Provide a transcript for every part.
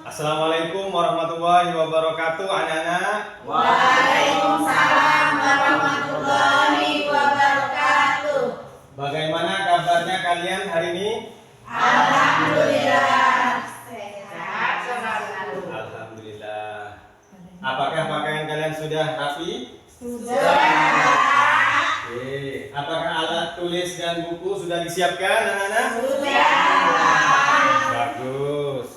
Assalamualaikum warahmatullahi wabarakatuh, anak-anak. Waalaikumsalam warahmatullahi wabarakatuh. Bagaimana kabarnya kalian hari ini? Alhamdulillah. Sehat selalu. Alhamdulillah. Apakah pakaian kalian sudah rapi? Sudah. Oke. Apakah alat tulis dan buku sudah disiapkan, anak-anak? Sudah. Bagus.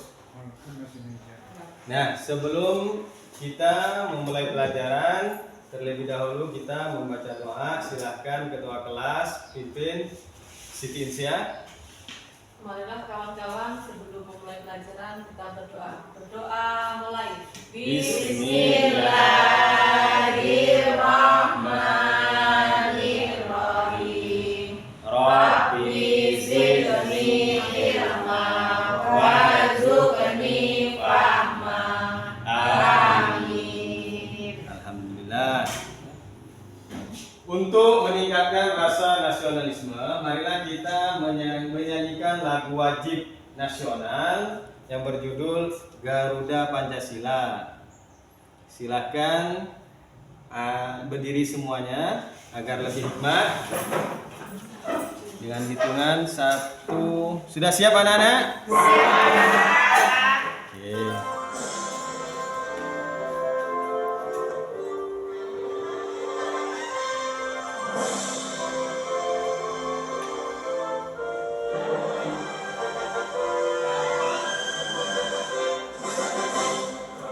Nah, sebelum kita memulai pelajaran, terlebih dahulu kita membaca doa. Silahkan ketua kelas pimpin Siti Insia. Marilah kawan-kawan, sebelum memulai pelajaran kita berdoa. Berdoa mulai. Bismillahirrahmanirrahim. Rabbi zidni ilma warzuqni fahma. Amin. Alhamdulillah. Untuk meningkatkan rasa nasionalisme, marilah kita menyanyikan lagu wajib nasional yang berjudul Garuda Pancasila. Silahkan berdiri semuanya agar lebih hikmat. Dengan hitungan 1. Sudah siap anak-anak? Siap. Oke.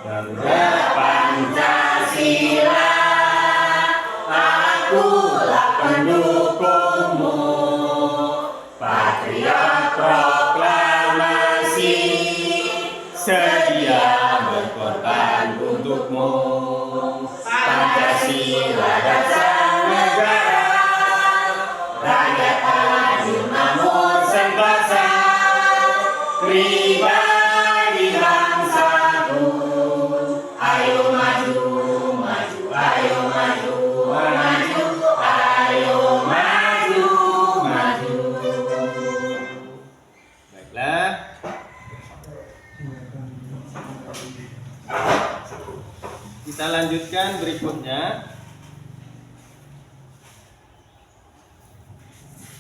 Garuda Pancasila, akulah pendukungmu. Patriot proklamasi, sedia berkorban untukmu. Pancasila dasar negara, rakyat adil makmur sentosa, pribadi bangsaku. Ayo maju, maju, ayo maju, maju, ayo maju, maju. Baiklah. Kita lanjutkan berikutnya.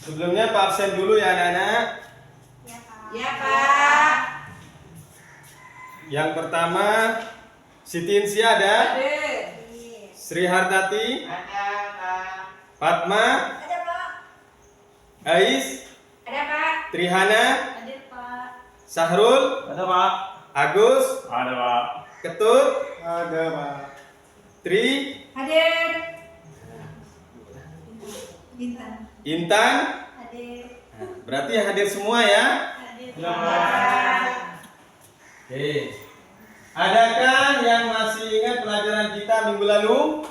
Sebelumnya Pak absen dulu ya anak-anak. Ya Pak. Yang pertama Siti Insia ada, Sri Hartati, Fatma, Ada Pak. Ais, Ada Pak. Trihana, Ada Pak. Sahrul, Ada Pak. Agus, Ada Pak. Ketut, Ada Pak. Tri, Hadir. Bintang. Intan. Hadir. Berarti hadir semua ya. Hadir. Ya, Pak. Oke. Adakah yang masih ingat pelajaran kita minggu lalu?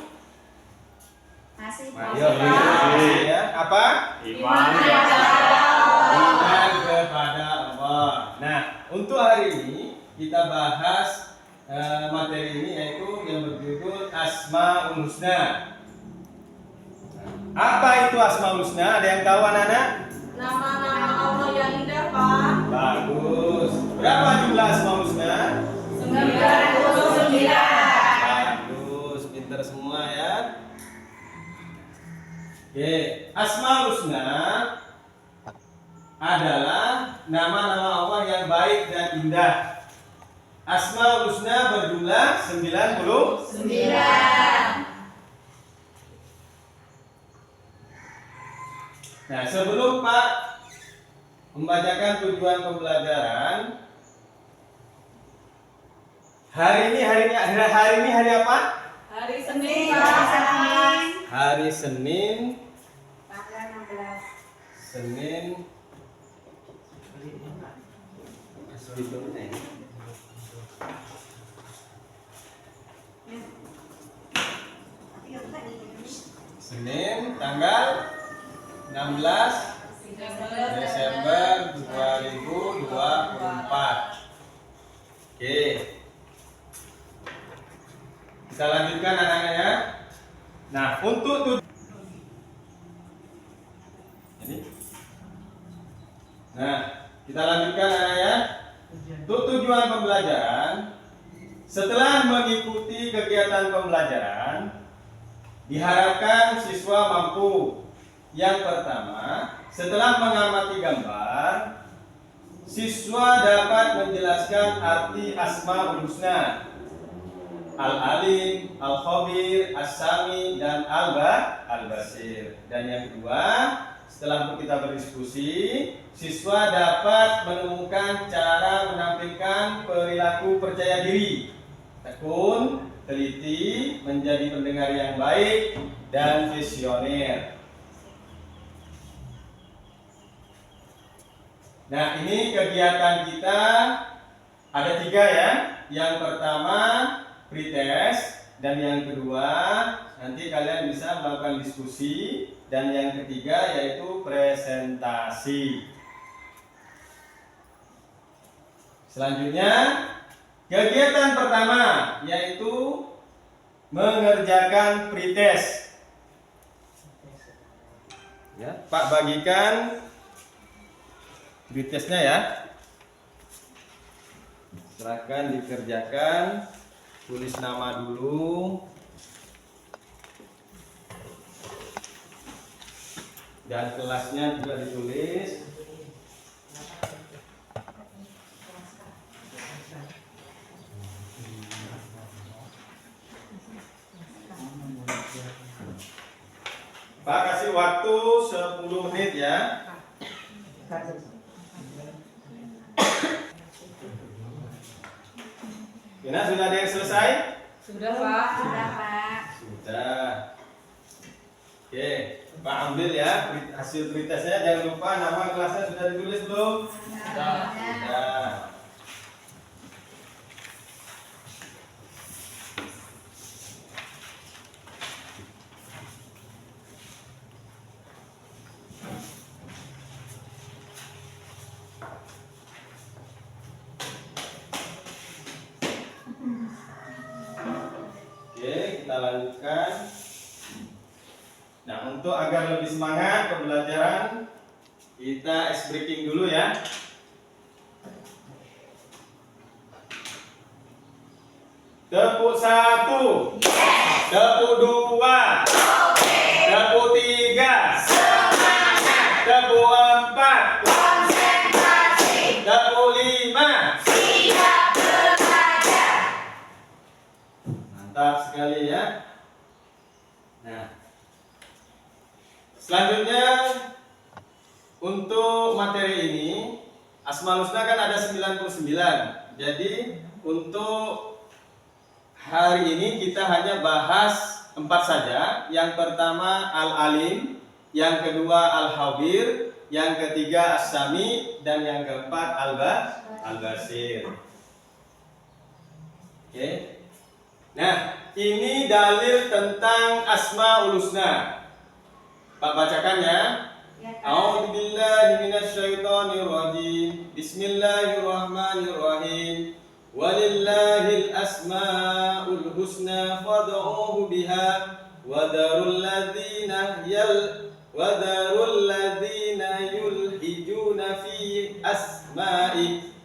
Masih Ayo, Pak. ya. Apa? Iman. Iman kepada Allah. Nah, untuk hari ini kita bahas materi ini yaitu yang berjudul Asmaul Husna. Apa itu Asmaul Husna? Ada yang tahu anak-anak? Nama-nama Allah yang indah, Pak. Bagus. Berapa jumlah Asmaul Husna? 99. Bagus, pintar semua ya. Oke, Asmaul Husna adalah nama-nama Allah yang baik dan indah. Asmaul Husna berjumlah 99. Nah, sebelum Pak membacakan tujuan pembelajaran, hari ini hari apa? Hari Senin, Pak. Hari Senin. Tanggal 16. Senin. Senin tanggal 16 Desember 2024. Oke. Kita lanjutkan anak-anak ya. Nah, untuk ini. Nah, kita lanjutkan anak ya. Untuk tujuan pembelajaran, Setelah mengikuti kegiatan pembelajaran, diharapkan siswa mampu. Yang pertama, setelah mengamati gambar, siswa dapat menjelaskan arti Asmaul Husna, Al-Alim, Al-Khabir, As-Sami, dan Al-Basir. Dan yang kedua, setelah kita berdiskusi, siswa dapat menemukan cara menampilkan perilaku percaya diri, tekun, teliti, menjadi pendengar yang baik, dan visioner. Nah, ini kegiatan kita ada 3 ya. Yang pertama pretest, dan yang kedua nanti kalian bisa melakukan diskusi, dan yang ketiga yaitu presentasi. Selanjutnya kegiatan pertama yaitu mengerjakan pretest. Ya, Pak bagikan pretestnya ya. Silahkan dikerjakan, tulis nama dulu, dan kelasnya juga ditulis. Pak kasih waktu 10 menit ya. Gina, sudah ada yang selesai? Sudah, Pak. Sudah, Pak. Sudah. Oke, Pak ambil ya hasil pretestnya. Jangan lupa nama kelasnya sudah ditulis belum? Sudah. Oke, kita lanjutkan. Nah, untuk agar lebih semangat pembelajaran, kita ice breaking dulu ya. Tepuk 1, tepuk 2, tepuk 3, tepuk 4, tepuk 5. Mantap sekali ya. Nah, selanjutnya untuk materi ini, Asmaul Husna kan ada 99. Jadi untuk hari ini kita hanya bahas 4 saja. Yang pertama Al-Alim, yang kedua Al-Khabir, yang ketiga As-Sami, dan yang keempat Al-Basir. Oke. Nah, ini dalil tentang Asmaul Husna. Pak bacakan ya. A'udzu billahi minasyaitonir rajim. Bismillahirrahmanirrahim. Walillahil asmaul husna fad'uuhu biha wadarul ladzina yulhijuna fi asma'i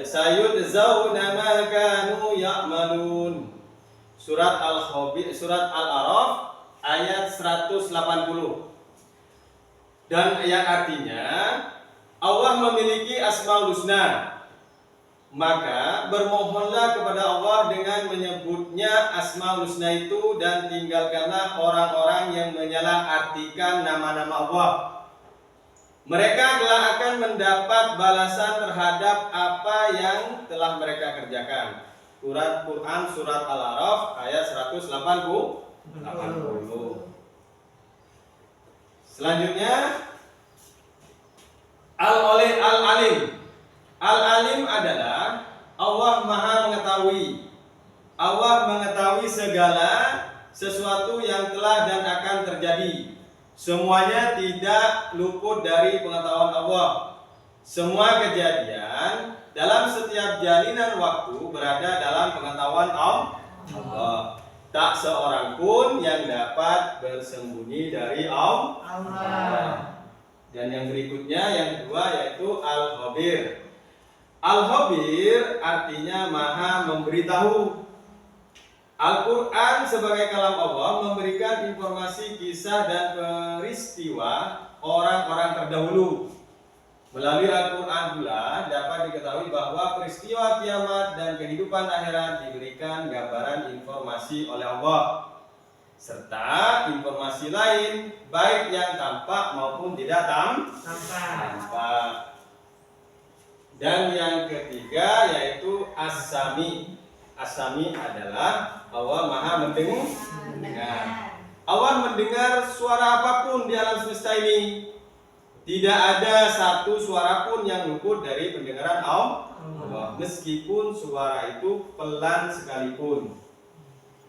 sayudzawna ma kanu ya'malun. Surat Al-A'raf ayat 180. Dan yang artinya Allah memiliki Asmaul Husna, maka bermohonlah kepada Allah dengan menyebutnya Asmaul Husna itu, dan tinggalkanlah orang-orang yang menyalahartikan nama-nama Allah. Mereka telah akan mendapat balasan terhadap apa yang telah mereka kerjakan. Quran surat Al-A'raf ayat 180. Selanjutnya Al-Alim. Al-Alim adalah Allah Maha Mengetahui. Allah mengetahui segala sesuatu yang telah dan akan terjadi. Semuanya tidak luput dari pengetahuan Allah. Semua kejadian dalam setiap jalinan waktu berada dalam pengetahuan Allah. Tak seorang pun yang dapat bersembunyi dari Allah. Dan yang berikutnya, yang kedua, yaitu Al-Khabir. Al-Khabir artinya maha memberitahu. Al-Quran sebagai kalam Allah memberikan informasi kisah dan peristiwa orang-orang terdahulu. Melalui Al-Quran pula dapat diketahui bahwa peristiwa kiamat dan kehidupan akhirat diberikan gambaran informasi oleh Allah, serta informasi lain baik yang tampak maupun tidak tampak. Dan yang ketiga yaitu As-Sami. As-Sami adalah Allah maha mendengar. Allah mendengar suara apapun di alam semesta ini. Tidak ada satu suara pun yang luput dari pendengaran Allah, meskipun suara itu pelan sekalipun.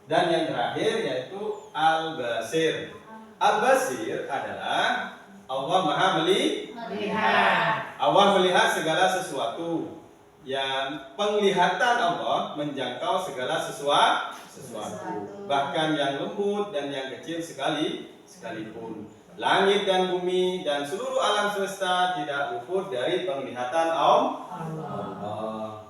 Dan yang terakhir yaitu Al-Basir. Al-Basir adalah Allah maha melihat. Allah melihat segala sesuatu. Yang penglihatan Allah menjangkau segala sesuatu, bahkan yang lembut dan yang kecil sekalipun. Langit dan bumi dan seluruh alam semesta tidak luput dari penglihatan Allah.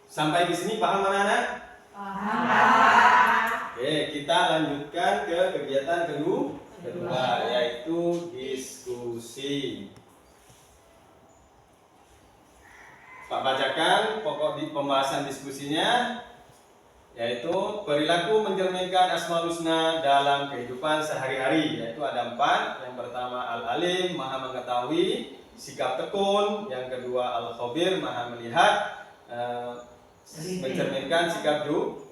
Sampai di sini paham anak-anak? Paham. Oke, kita lanjutkan ke kegiatan kedua yaitu diskusi. Pak bacakan pokok di pembahasan diskusinya, yaitu perilaku mencerminkan Asmaul Husna dalam kehidupan sehari-hari, yaitu ada 4. Yang pertama Al-Alim, maha mengetahui, sikap tekun. Yang kedua Al-Khabir, maha melihat, mencerminkan sikap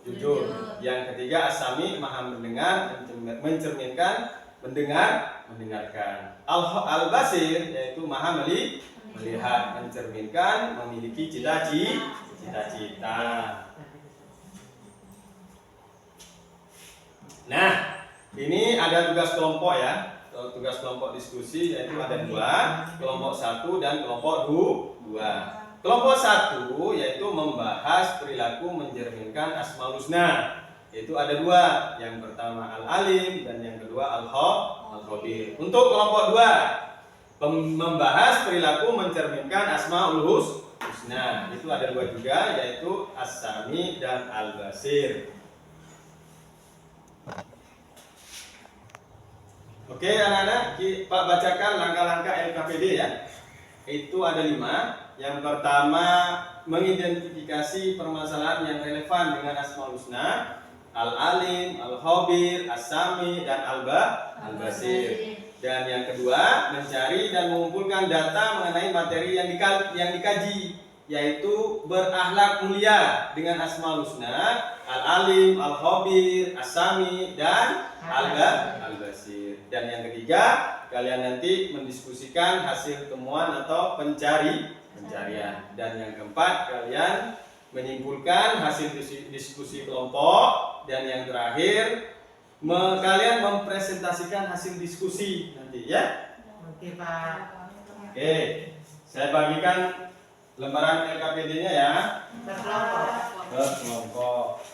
jujur. Yang ketiga As-Sami, maha mendengar, mencerminkan mendengarkan. Al-Basir yaitu maha melihat, mencerminkan memiliki cita-cita. Nah, ini ada tugas kelompok ya. Tugas kelompok diskusi yaitu ada 2, kelompok 1 dan kelompok 2. Kelompok 1 yaitu membahas perilaku mencerminkan Asmaul Husna. Itu ada 2. Yang pertama Al-Alim dan yang kedua Al-Khabir. Untuk kelompok 2 membahas perilaku mencerminkan Asmaul Husna. Itu ada 2 juga, yaitu As-Sami dan Al-Basir. Oke anak-anak, Pak bacakan langkah-langkah LKPD ya. Itu ada 5. Yang pertama, mengidentifikasi permasalahan yang relevan dengan Asmaul Husna, Al-Alim, Al-Khabir, As-Sami dan Al-Basir. Dan yang kedua, mencari dan mengumpulkan data mengenai materi yang dikaji, yaitu berakhlak mulia dengan Asmaul Husna, Al-Alim, Al-Khabir, As-Sami dan Al-Basir. Dan yang ketiga, kalian nanti mendiskusikan hasil temuan atau pencarian. Dan yang keempat, kalian menyimpulkan hasil diskusi kelompok. Dan yang terakhir, kalian mempresentasikan hasil diskusi nanti ya. Oke Pak. Oke, saya bagikan lembaran LKPD-nya ya. Berkelompok.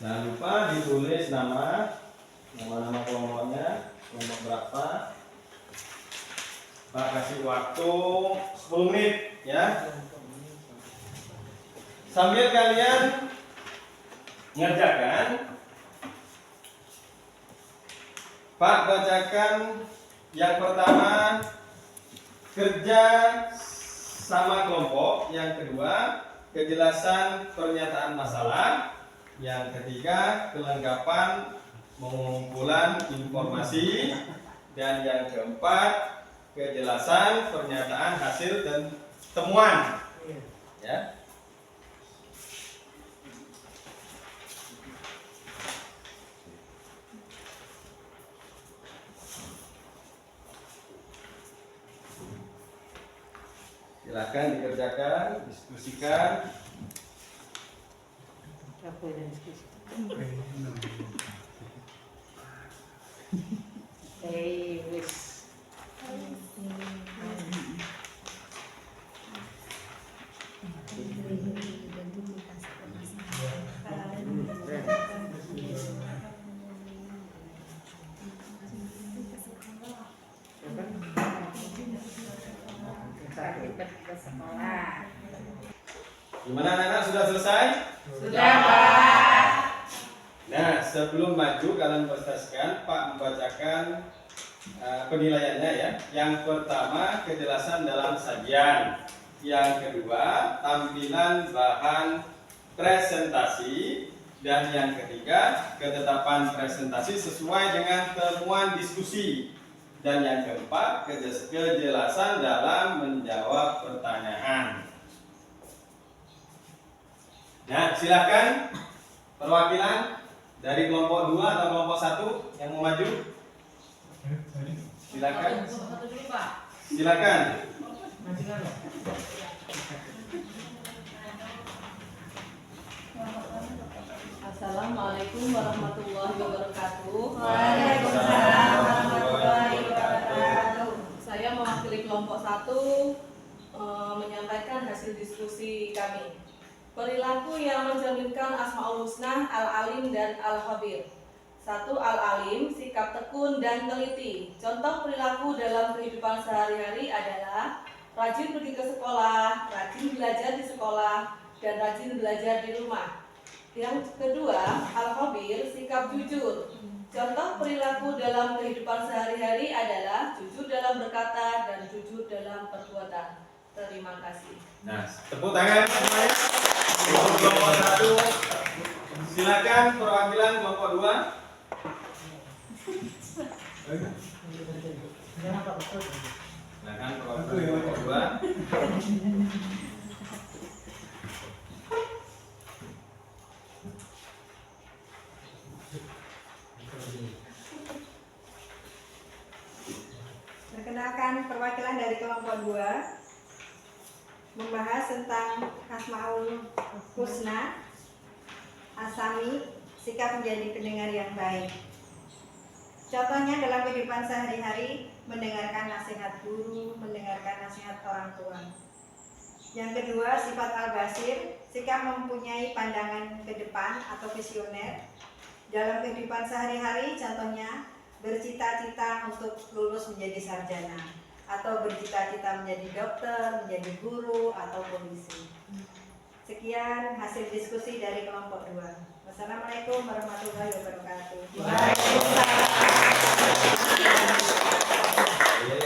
Jangan lupa ditulis nama kelompoknya, kelompok berapa. Pak kasih waktu 10 menit ya. Sambil kalian ngerjakan, Pak bacakan yang pertama kerja sama kelompok, yang kedua kejelasan pernyataan masalah, yang ketiga kelengkapan pengumpulan informasi, dan yang keempat kejelasan pernyataan hasil dan temuan ya. Silakan dikerjakan, diskusikan. pergi ke sekolah. Gimana anak-anak, sudah selesai? Sudah, Pak. Nah, sebelum maju kalian presentasikan, Pak membacakan penilaiannya ya. Yang pertama, kejelasan dalam sajian. Yang kedua, tampilan bahan presentasi. Dan yang ketiga, ketetapan presentasi sesuai dengan temuan diskusi. Dan yang keempat, kejelasan dalam menjawab pertanyaan. Nah, silakan perwakilan dari kelompok 2 atau kelompok 1 yang mau maju. Silakan. Satu dulu, Pak. Silakan. Assalamualaikum warahmatullahi wabarakatuh. Waalaikumsalam warahmatullahi wabarakatuh. Saya mewakili kelompok 1 menyampaikan hasil diskusi kami. Perilaku yang mencerminkan Asmaul Husna, Al-Alim dan Al-Khabir. 1. Al-Alim, sikap tekun dan teliti. Contoh perilaku dalam kehidupan sehari-hari adalah rajin pergi ke sekolah, rajin belajar di sekolah, dan rajin belajar di rumah. Yang kedua, Al-Khabir, sikap jujur. Contoh perilaku dalam kehidupan sehari-hari adalah jujur dalam berkata dan jujur dalam perbuatan. Terima kasih. Nah, tepuk tangan semuanya. Untuk kelompok 1, silakan perwakilan kelompok 2. Silakan perwakilan kelompok 2. Perkenalkan, perwakilan dari kelompok 2 membahas tentang Asmaul Husna, Asami, sikap menjadi pendengar yang baik. Contohnya dalam kehidupan sehari-hari, mendengarkan nasihat guru, mendengarkan nasihat orang tua. Yang kedua, sifat Al-Basir, sikap mempunyai pandangan ke depan atau visioner. Dalam kehidupan sehari-hari, contohnya bercita-cita untuk lulus menjadi sarjana, atau bercita-cita menjadi dokter, menjadi guru, atau polisi. Sekian hasil diskusi dari kelompok 2. Wassalamualaikum warahmatullahi wabarakatuh. Oke,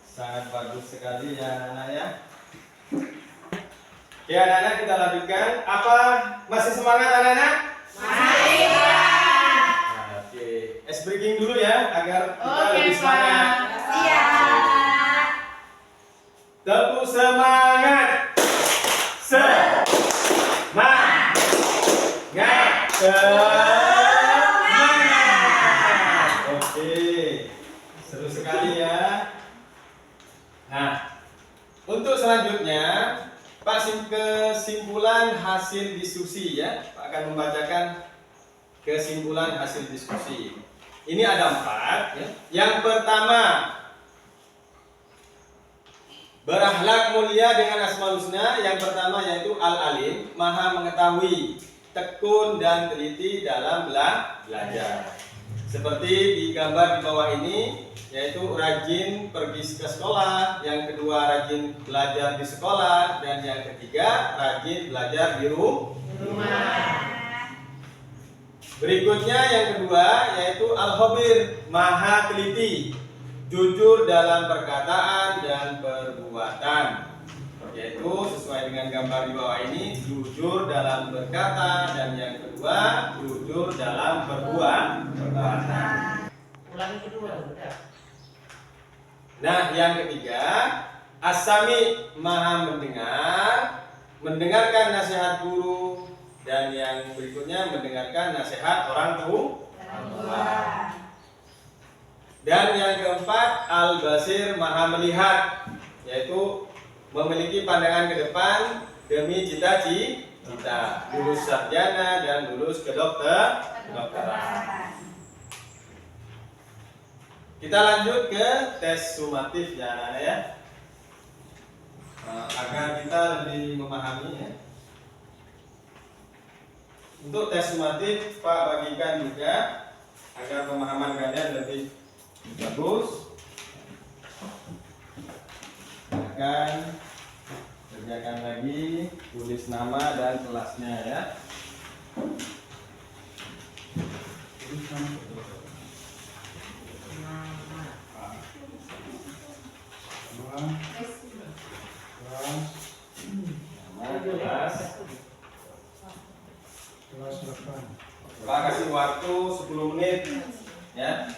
sangat bagus sekali ya anak-anak ya. Oke anak-anak, kita lanjutkan. Apa masih semangat anak-anak? Masih, Pak. Nah, oke, ice breaking dulu ya agar kita Oke, lebih semangat. Pak. Siap. Tepuk semangat. Semangat. Semangat. Oke, seru sekali ya. Nah, untuk selanjutnya Pak, kesimpulan hasil diskusi ya. Pak akan membacakan kesimpulan hasil diskusi. Ini ada 4 ya. Yang pertama, berakhlak mulia dengan Asmaul Husna. Yang pertama yaitu Al-Alim, maha mengetahui, tekun dan teliti dalam belajar. Seperti di gambar di bawah ini, yaitu rajin pergi ke sekolah, yang kedua rajin belajar di sekolah, dan yang ketiga rajin belajar di rumah. Berikutnya yang kedua yaitu Al-Khabir, maha teliti, jujur dalam perkataan dan perbuatan. Yaitu sesuai dengan gambar di bawah ini, jujur dalam berkata, dan yang kedua jujur dalam perbuatan. Ulangi kedua, udah. Nah, yang ketiga, As-Sami, maha mendengar, mendengarkan nasihat guru, dan yang berikutnya mendengarkan nasihat orang tua. Dan yang keempat, Al-Basir, maha melihat, yaitu memiliki pandangan ke depan demi cita-cita, lulus sarjana dan lulus ke kedokteran. Kita lanjut ke tes sumatif ya anak-anak ya. Agar kita lebih memahami ya. Untuk tes sumatif Pak bagikan juga agar pemahaman kalian lebih bagus. kerjakan lagi, tulis nama dan kelasnya ya. Nama, kelas. Pak kasih waktu 10 menit ya.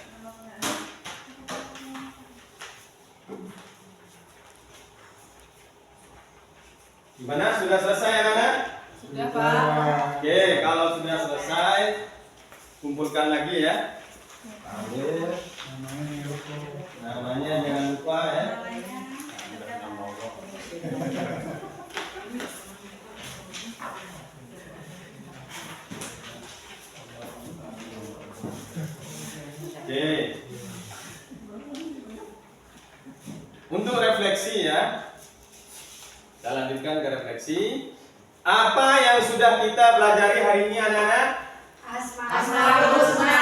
Gimana? Sudah selesai anak-anak? Sudah, Pak. Oke, kalau sudah selesai, kumpulkan lagi ya. Ambil namanya jangan lupa ya. Oke. Untuk refleksi ya. Kita lanjutkan ke refleksi. Apa yang sudah kita pelajari hari ini anak-anak? Asmaul Husna.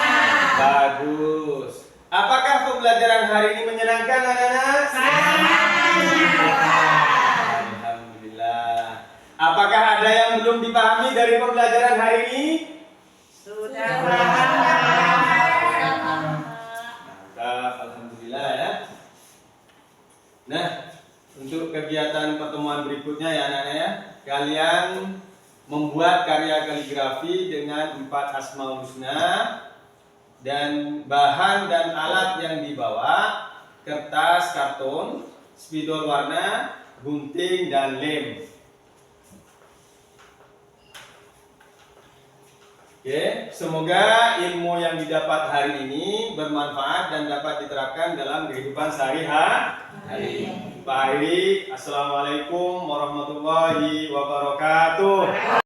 Bagus. Apakah pembelajaran hari ini menyenangkan anak-anak? Alhamdulillah. Apakah ada yang belum dipahami dari pembelajaran hari ini? Sudah Mantap, alhamdulillah ya. Nah, untuk kegiatan pertemuan berikutnya ya anak-anak ya, kalian membuat karya kaligrafi dengan 4 Asmaul Husna dan bahan dan alat yang dibawa kertas karton, spidol warna, gunting dan lem. Oke, semoga ilmu yang didapat hari ini bermanfaat dan dapat diterapkan dalam kehidupan sehari-hari. Pak Heri, Assalamualaikum warahmatullahi wabarakatuh.